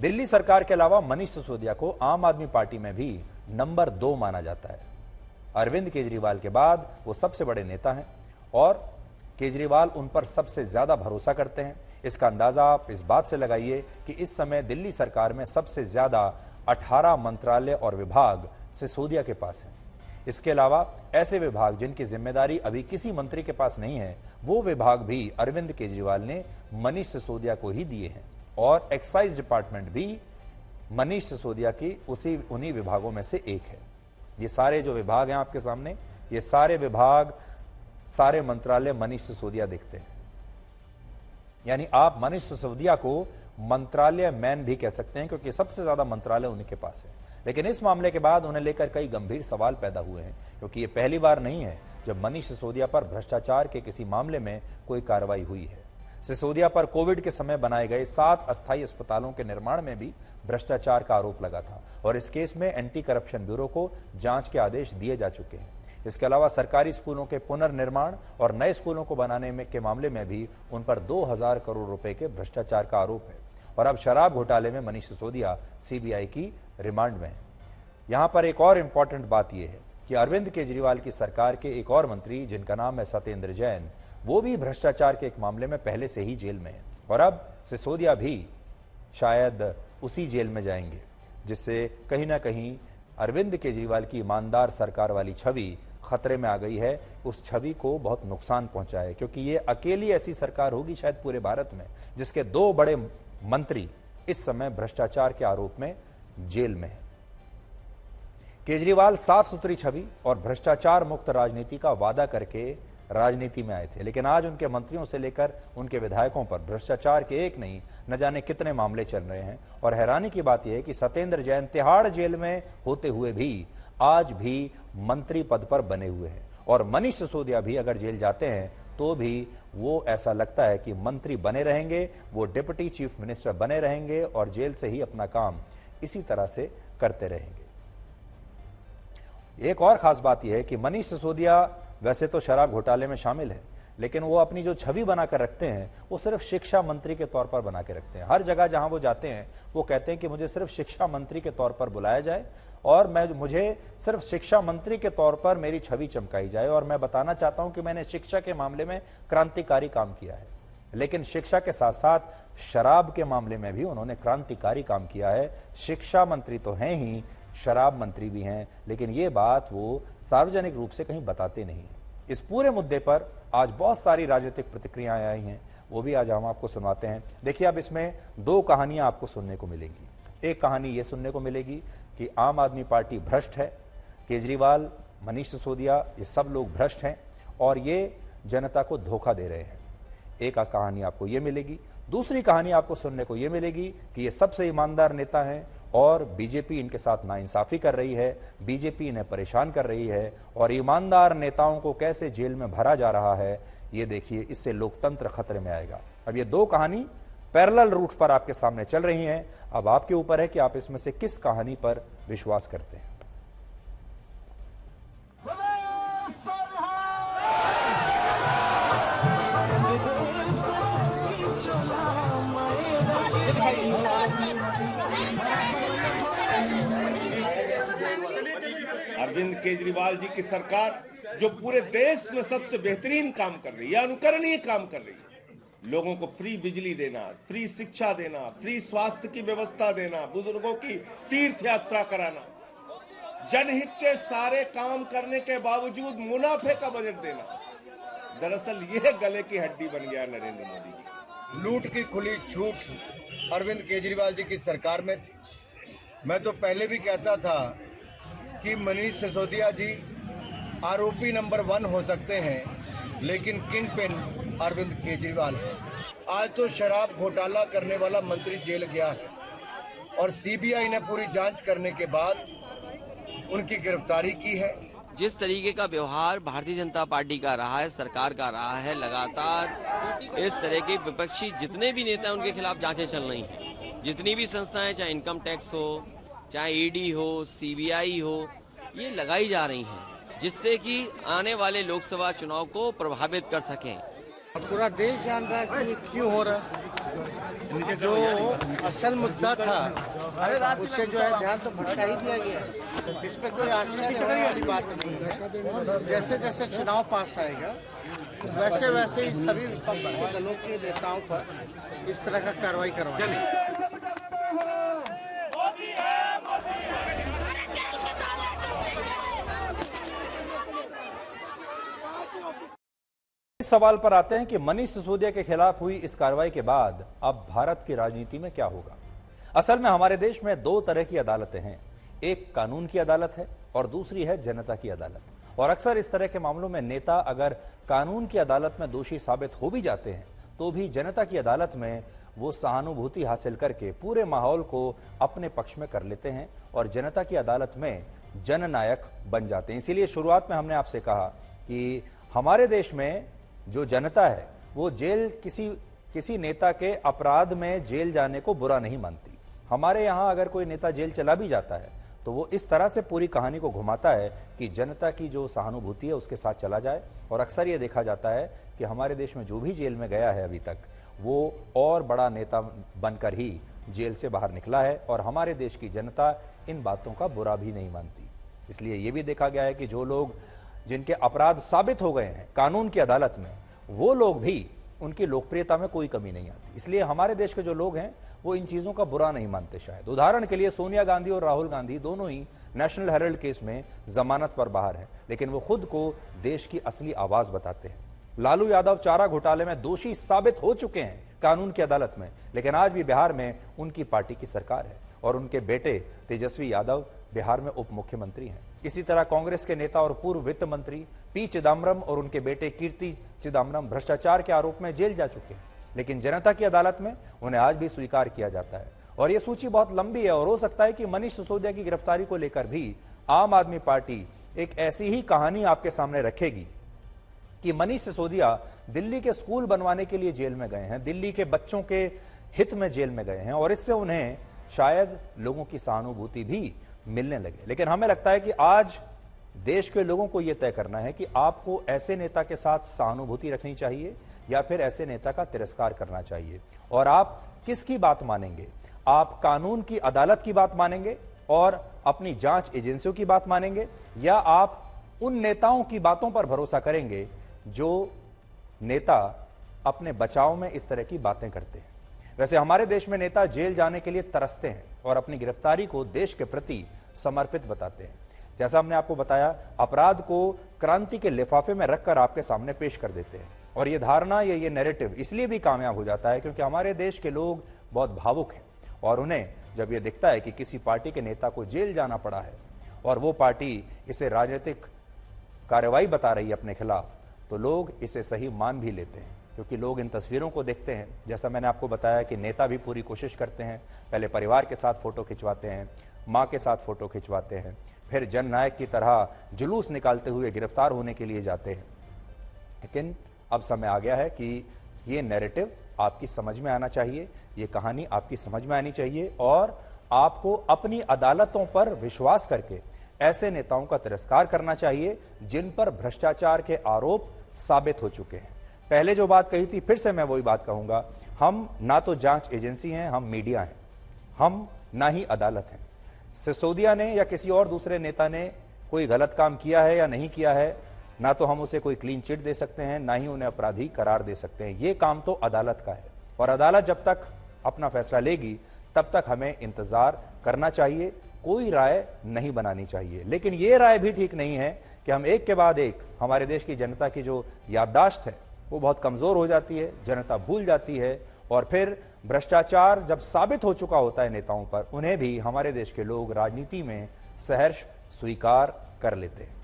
दिल्ली सरकार के अलावा मनीष सिसोदिया को आम आदमी पार्टी में भी नंबर 2 माना जाता है। अरविंद केजरीवाल के बाद वो सबसे बड़े नेता हैं और केजरीवाल उन पर सबसे ज्यादा भरोसा करते हैं। इसका अंदाजा आप इस बात से लगाइए कि इस समय दिल्ली सरकार में सबसे ज्यादा 18 मंत्रालय और विभाग सिसोदिया के पास हैं। इसके अलावा ऐसे विभाग जिनकी जिम्मेदारी अभी किसी मंत्री के पास नहीं है, वो विभाग भी अरविंद केजरीवाल ने मनीष सिसोदिया को ही दिए हैं और एक्साइज डिपार्टमेंट भी मनीष सिसोदिया की उन्हीं विभागों में से एक है। ये सारे जो विभाग हैं आपके सामने, ये सारे विभाग, सारे मंत्रालय मनीष सिसोदिया देखते हैं। यानी आप मनीष सिसोदिया को मंत्रालय मैन भी कह सकते हैं क्योंकि सबसे ज्यादा मंत्रालय उन्हीं के पास है। लेकिन इस मामले के बाद उन्हें लेकर कई गंभीर सवाल पैदा हुए हैं क्योंकि ये पहली बार नहीं है जब मनीष सिसोदिया पर भ्रष्टाचार के किसी मामले में कोई कार्रवाई हुई है। सिसोदिया पर कोविड के समय बनाए गए 7 अस्थायी अस्पतालों के निर्माण में भी भ्रष्टाचार का आरोप लगा था और इस केस में एंटी करप्शन ब्यूरो को जांच के आदेश दिए जा चुके हैं। इसके अलावा सरकारी स्कूलों के पुनर्निर्माण और नए स्कूलों को बनाने के मामले में भी उन पर 2000 करोड़ रुपए के भ्रष्टाचार का आरोप है और अब शराब घोटाले में मनीष सिसोदिया सीबीआई की रिमांड में है। यहां पर एक और इंपॉर्टेंट बात यह है कि अरविंद केजरीवाल की सरकार के एक और मंत्री जिनका नाम है सत्येंद्र जैन, वो भी भ्रष्टाचार के एक मामले में पहले से ही जेल में है और अब सिसोदिया भी शायद उसी जेल में जाएंगे, जिससे कहीं ना कहीं अरविंद केजरीवाल की ईमानदार सरकार वाली छवि खतरे में आ गई है। उस छवि को बहुत नुकसान पहुंचा है क्योंकि ये अकेली ऐसी सरकार होगी शायद पूरे भारत में जिसके 2 बड़े मंत्री इस समय भ्रष्टाचार के आरोप में जेल में है। केजरीवाल साफ सुथरी छवि और भ्रष्टाचार मुक्त राजनीति का वादा करके राजनीति में आए थे, लेकिन आज उनके मंत्रियों से लेकर उनके विधायकों पर भ्रष्टाचार के एक नहीं न जाने कितने मामले चल रहे हैं। और हैरानी की बात यह है कि सत्येंद्र जैन तिहाड़ जेल में होते हुए भी आज भी मंत्री पद पर बने हुए हैं और मनीष सिसोदिया भी अगर जेल जाते हैं तो भी वो ऐसा लगता है कि मंत्री बने रहेंगे, वो डिप्टी चीफ मिनिस्टर बने रहेंगे और जेल से ही अपना काम इसी तरह से करते रहेंगे। एक और खास बात यह है कि मनीष सिसोदिया वैसे तो शराब घोटाले में शामिल है, लेकिन वो अपनी जो छवि बनाकर रखते हैं वो सिर्फ शिक्षा मंत्री के तौर पर बना के रखते हैं। हर जगह जहां वो जाते हैं वो कहते हैं कि मुझे सिर्फ शिक्षा मंत्री के तौर पर बुलाया जाए और मुझे सिर्फ शिक्षा मंत्री के तौर पर मेरी छवि चमकाई जाए और मैं बताना चाहता हूं कि मैंने शिक्षा के मामले में क्रांतिकारी काम किया है। लेकिन शिक्षा के साथ साथ शराब के मामले में भी उन्होंने क्रांतिकारी काम किया है। शिक्षा मंत्री तो हैं ही, शराब मंत्री भी हैं, लेकिन ये बात वो सार्वजनिक रूप से कहीं बताते नहीं। इस पूरे मुद्दे पर आज बहुत सारी राजनीतिक प्रतिक्रियाएं आई हैं, वो भी आज हम आपको सुनवाते हैं। देखिए, अब इसमें 2 कहानियां आपको सुनने को मिलेंगी। एक कहानी ये सुनने को मिलेगी कि आम आदमी पार्टी भ्रष्ट है, केजरीवाल, मनीष सिसोदिया, ये सब लोग भ्रष्ट हैं और ये जनता को धोखा दे रहे हैं। एक कहानी आपको ये मिलेगी। दूसरी कहानी आपको सुनने को ये मिलेगी कि ये सबसे ईमानदार नेता हैं और बीजेपी इनके साथ नाइंसाफी कर रही है, बीजेपी इन्हें परेशान कर रही है और ईमानदार नेताओं को कैसे जेल में भरा जा रहा है, ये देखिए, इससे लोकतंत्र खतरे में आएगा। अब ये 2 कहानी पैरेलल रूट पर आपके सामने चल रही हैं। अब आपके ऊपर है कि आप इसमें से किस कहानी पर विश्वास करते हैं। अरविंद केजरीवाल जी की सरकार जो पूरे देश में सबसे बेहतरीन काम कर रही है, अनुकरणीय काम कर रही है। लोगों को फ्री बिजली देना, फ्री शिक्षा देना, फ्री स्वास्थ्य की व्यवस्था देना, बुजुर्गों की तीर्थ यात्रा कराना, जनहित के सारे काम करने के बावजूद मुनाफे का बजट देना। दरअसल यह गले की हड्डी बन गया नरेंद्र मोदी की। लूट की खुली छूट अरविंद केजरीवाल जी की सरकार में थी। मैं तो पहले भी कहता था कि मनीष सिसोदिया जी आरोपी नंबर 1 हो सकते हैं, लेकिन किंग पिन अरविंद केजरीवाल है। आज तो शराब घोटाला करने वाला मंत्री जेल गया है और सीबीआई ने पूरी जांच करने के बाद उनकी गिरफ्तारी की है। जिस तरीके का व्यवहार भारतीय जनता पार्टी का रहा है, सरकार का रहा है, लगातार इस तरह के विपक्षी जितने भी नेता हैं उनके खिलाफ जांचें चल रही हैं। जितनी भी संस्थाएं, चाहे इनकम टैक्स हो, चाहे ईडी हो, सीबीआई हो, ये लगाई जा रही हैं जिससे कि आने वाले लोकसभा चुनाव को प्रभावित कर सकें। पूरा देश जान रहा है कि क्यों हो रहा है। जो असल मुद्दा था उससे जो है ध्यान तो भटका ही दिया गया। इस पर कोई आश्चर्य होने वाली बात नहीं है। जैसे जैसे चुनाव पास आएगा वैसे वैसे ही सभी विपक्ष के दलों के नेताओं पर इस तरह का कार्रवाई करवाएंगे। इस सवाल पर आते हैं कि मनीष सिसोदिया के खिलाफ हुई इस कार्रवाई के बाद अब भारत की राजनीति में क्या होगा। असल में हमारे देश में दो तरह की अदालतें हैं, एक कानून की अदालत है और दूसरी है जनता की अदालत। और अक्सर इस तरह के मामलों में नेता अगर कानून की अदालत में दोषी साबित हो भी जाते हैं तो भी जनता की अदालत में वो सहानुभूति हासिल करके पूरे माहौल को अपने पक्ष में कर लेते हैं और जनता की अदालत में जननायक बन जाते हैं। इसीलिए शुरुआत में हमने आपसे कहा कि हमारे देश में जो जनता है वो जेल किसी नेता के अपराध में जेल जाने को बुरा नहीं मानती। हमारे यहाँ अगर कोई नेता जेल चला भी जाता है तो वो इस तरह से पूरी कहानी को घुमाता है कि जनता की जो सहानुभूति है उसके साथ चला जाए। और अक्सर ये देखा जाता है कि हमारे देश में जो भी जेल में गया है अभी तक वो और बड़ा नेता बनकर ही जेल से बाहर निकला है और हमारे देश की जनता इन बातों का बुरा भी नहीं मानती। इसलिए ये भी देखा गया है कि जो लोग जिनके अपराध साबित हो गए हैं कानून की अदालत में, वो लोग भी उनकी लोकप्रियता में कोई कमी नहीं आती। इसलिए हमारे देश के जो लोग हैं वो इन चीजों का बुरा नहीं मानते। शायद उदाहरण के लिए सोनिया गांधी और राहुल गांधी दोनों ही नेशनल हेराल्ड केस में जमानत पर बाहर हैं, लेकिन वो खुद को देश की असली आवाज बताते हैं। लालू यादव चारा घोटाले में दोषी साबित हो चुके हैं कानून की अदालत में, लेकिन आज भी बिहार में उनकी पार्टी की सरकार है और उनके बेटे तेजस्वी यादव बिहार में उप मुख्यमंत्री हैं। इसी तरह कांग्रेस के नेता और पूर्व वित्त मंत्री पी चिदम्बरम और उनके बेटे कीर्ति चिदम्बरम भ्रष्टाचार के आरोप में जेल जा चुके हैं, लेकिन जनता की अदालत में उन्हें आज भी स्वीकार किया जाता है। और यह सूची बहुत लंबी है और हो सकता है कि मनीष सिसोदिया की गिरफ्तारी को लेकर भी आम आदमी पार्टी एक ऐसी ही कहानी आपके सामने रखेगी कि मनीष सिसोदिया दिल्ली के स्कूल बनवाने के लिए जेल में गए हैं, दिल्ली के बच्चों के हित में जेल में गए हैं और इससे उन्हें शायद लोगों की सहानुभूति भी मिलने लगे। लेकिन हमें लगता है कि आज देश के लोगों को यह तय करना है कि आपको ऐसे नेता के साथ सहानुभूति रखनी चाहिए या फिर ऐसे नेता का तिरस्कार करना चाहिए। और आप किसकी बात मानेंगे? आप कानून की अदालत की बात मानेंगे और अपनी जांच एजेंसियों की बात मानेंगे, या आप उन नेताओं की बातों पर भरोसा करेंगे जो नेता अपने बचाव में इस तरह की बातें करते हैं? वैसे हमारे देश में नेता जेल जाने के लिए तरसते हैं और अपनी गिरफ्तारी को देश के प्रति समर्पित बताते हैं। जैसा हमने आपको बताया, अपराध को क्रांति के लिफाफे में रखकर आपके सामने पेश कर देते हैं और ये धारणा या ये नैरेटिव इसलिए भी कामयाब हो जाता है क्योंकि हमारे देश के लोग बहुत भावुक हैं और उन्हें जब ये दिखता है कि किसी पार्टी के नेता को जेल जाना पड़ा है और वो पार्टी इसे राजनीतिक कार्रवाई बता रही है अपने खिलाफ, तो लोग इसे सही मान भी लेते हैं क्योंकि लोग इन तस्वीरों को देखते हैं। जैसा मैंने आपको बताया कि नेता भी पूरी कोशिश करते हैं, पहले परिवार के साथ फोटो खिंचवाते हैं, माँ के साथ फोटो खिंचवाते हैं, फिर जननायक की तरह जुलूस निकालते हुए गिरफ्तार होने के लिए जाते हैं। लेकिन अब समय आ गया है कि ये नैरेटिव आपकी समझ में आना चाहिए, ये कहानी आपकी समझ में आनी चाहिए और आपको अपनी अदालतों पर विश्वास करके ऐसे नेताओं का तिरस्कार करना चाहिए जिन पर भ्रष्टाचार के आरोप साबित हो चुके हैं। पहले जो बात कही थी, फिर से मैं वही बात कहूंगा, हम ना तो जांच एजेंसी हैं, हम मीडिया हैं, हम ना ही अदालत हैं। सिसोदिया ने या किसी और दूसरे नेता ने कोई गलत काम किया है या नहीं किया है, ना तो हम उसे कोई क्लीन चिट दे सकते हैं, ना ही उन्हें अपराधी करार दे सकते हैं। ये काम तो अदालत का है और अदालत जब तक अपना फैसला लेगी तब तक हमें इंतजार करना चाहिए, कोई राय नहीं बनानी चाहिए। लेकिन ये राय भी ठीक नहीं है कि हम एक के बाद एक, हमारे देश की जनता की जो याददाश्त है वो बहुत कमजोर हो जाती है, जनता भूल जाती है और फिर भ्रष्टाचार जब साबित हो चुका होता है नेताओं पर, उन्हें भी हमारे देश के लोग राजनीति में सहर्ष स्वीकार कर लेते हैं।